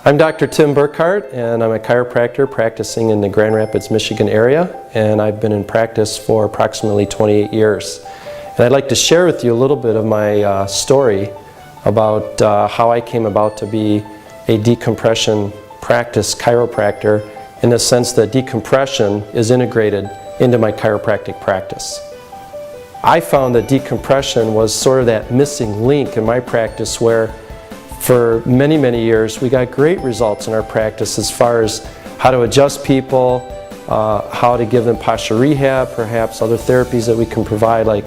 I'm Dr. Tim Burkhart, and I'm a chiropractor practicing in the Grand Rapids, Michigan area, and I've been in practice for approximately 28 years. And I'd like to share with you a little bit of my story about how I came about to be a decompression practice chiropractor, in the sense that decompression is integrated into my chiropractic practice. I found that decompression was sort of that missing link in my practice, where for many, many years we got great results in our practice as far as how to adjust people, how to give them posture rehab, perhaps other therapies that we can provide like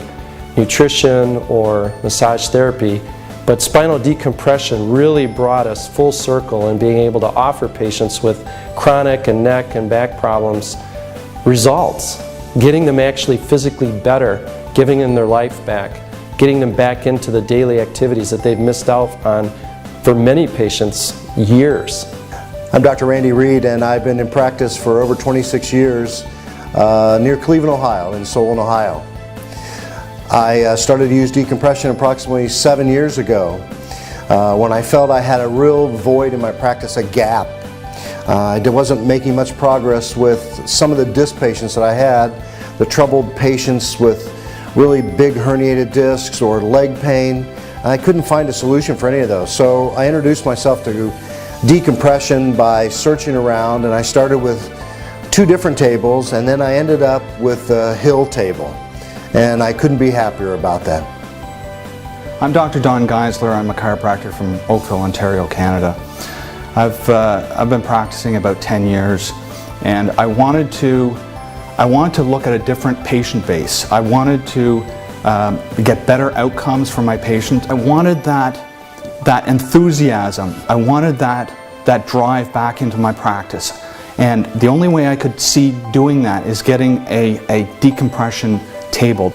nutrition or massage therapy. But spinal decompression really brought us full circle in being able to offer patients with chronic and neck and back problems results, getting them actually physically better, giving them their life back, getting them back into the daily activities that they've missed out on for many patients years. I'm Dr. Randy Reed, and I've been in practice for over 26 years near Cleveland, Ohio, in Solon, Ohio. I started to use decompression approximately 7 years ago when I felt I had a real void in my practice, a gap. I wasn't making much progress with some of the disc patients that I had, the troubled patients with really big herniated discs or leg pain. I couldn't find a solution for any of those. So I introduced myself to decompression by searching around, and I started with 2 different tables, and then I ended up with the Hill table. And I couldn't be happier about that. I'm Dr. Don Geisler. I'm a chiropractor from Oakville, Ontario, Canada. I've been practicing about 10 years, and I wanted to look at a different patient base. I wanted to get better outcomes for my patients. I wanted that enthusiasm. I wanted that drive back into my practice. And the only way I could see doing that is getting a decompression table.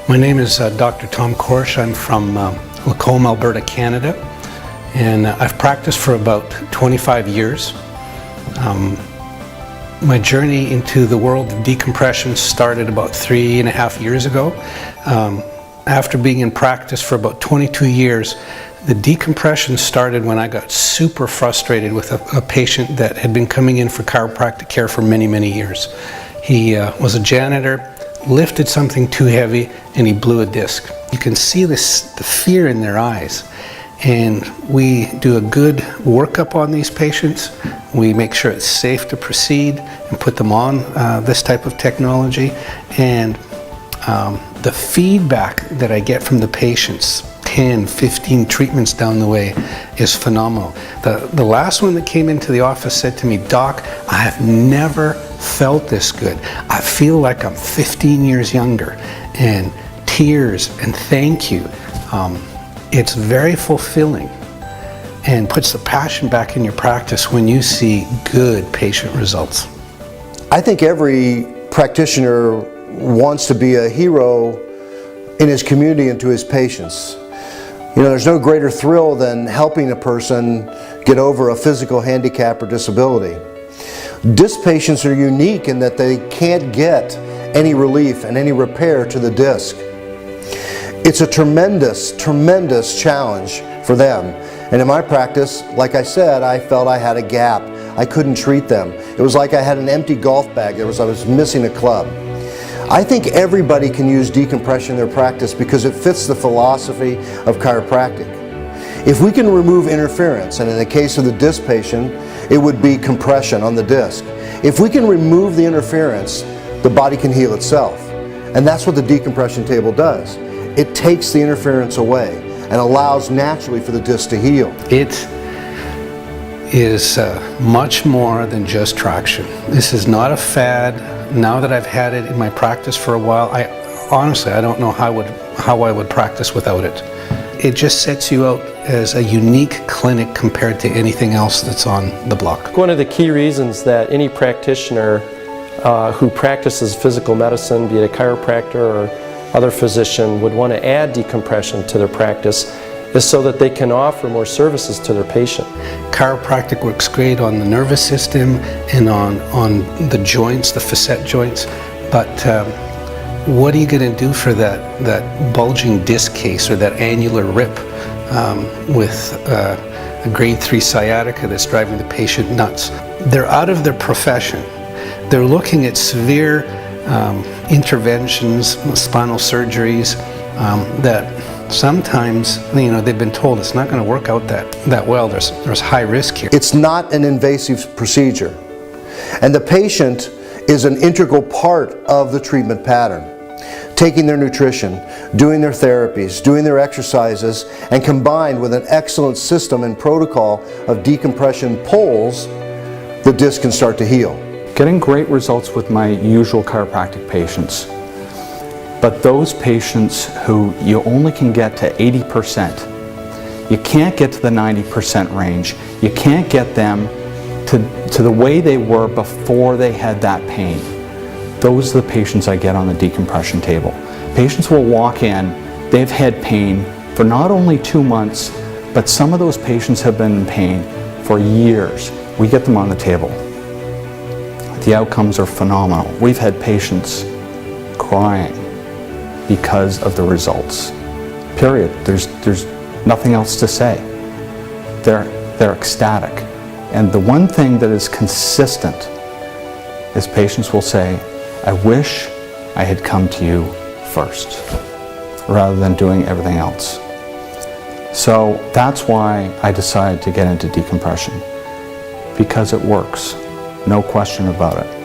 My name is Dr. Tom Korsch. I'm from Lacombe, Alberta, Canada, and I've practiced for about 25 years. My journey into the world of decompression started about 3.5 years ago. After being in practice for about 22 years, the decompression started when I got super frustrated with a patient that had been coming in for chiropractic care for many, many years. He was a janitor, lifted something too heavy, and he blew a disc. You can see the fear in their eyes. And we do a good workup on these patients. We make sure it's safe to proceed and put them on this type of technology. And the feedback that I get from the patients 10, 15 treatments down the way is phenomenal. The last one that came into the office said to me, "Doc, I have never felt this good. I feel like I'm 15 years younger." And tears and thank you. It's very fulfilling and puts the passion back in your practice when you see good patient results. I think every practitioner wants to be a hero in his community and to his patients. You know, there's no greater thrill than helping a person get over a physical handicap or disability. Disc patients are unique in that they can't get any relief and any repair to the disc. It's a tremendous, tremendous challenge for them. And in my practice, like I said, I felt I had a gap. I couldn't treat them. It was like I had an empty golf bag. I was missing a club. I think everybody can use decompression in their practice because it fits the philosophy of chiropractic. If we can remove interference, and in the case of the disc patient, it would be compression on the disc. If we can remove the interference, the body can heal itself. And that's what the decompression table does. It takes the interference away and allows naturally for the disc to heal. It is much more than just traction. This is not a fad. Now that I've had it in my practice for a while, honestly, I don't know how I would practice without it. It just sets you out as a unique clinic compared to anything else that's on the block. One of the key reasons that any practitioner who practices physical medicine, be it a chiropractor or other physician, would want to add decompression to their practice is so that they can offer more services to their patient. Chiropractic works great on the nervous system and on the joints, the facet joints, but what are you going to do for that bulging disc case or that annular rip with a grade 3 sciatica that's driving the patient nuts. They're out of their profession. They're looking at severe interventions, spinal surgeries that sometimes, they've been told it's not going to work out that well. There's high risk here. It's not an invasive procedure, and the patient is an integral part of the treatment pattern. Taking their nutrition, doing their therapies, doing their exercises, and combined with an excellent system and protocol of decompression pulls, the disc can start to heal. Getting great results with my usual chiropractic patients, but those patients who you only can get to 80%, you can't get to the 90% range, you can't get them to the way they were before they had that pain. Those are the patients I get on the decompression table. Patients will walk in, they've had pain for not only 2 months, but some of those patients have been in pain for years. We get them on the table. The outcomes are phenomenal. We've had patients crying because of the results. Period. There's nothing else to say. They're ecstatic. And the one thing that is consistent is patients will say, I wish I had come to you first, rather than doing everything else. So that's why I decided to get into decompression, because it works, no question about it.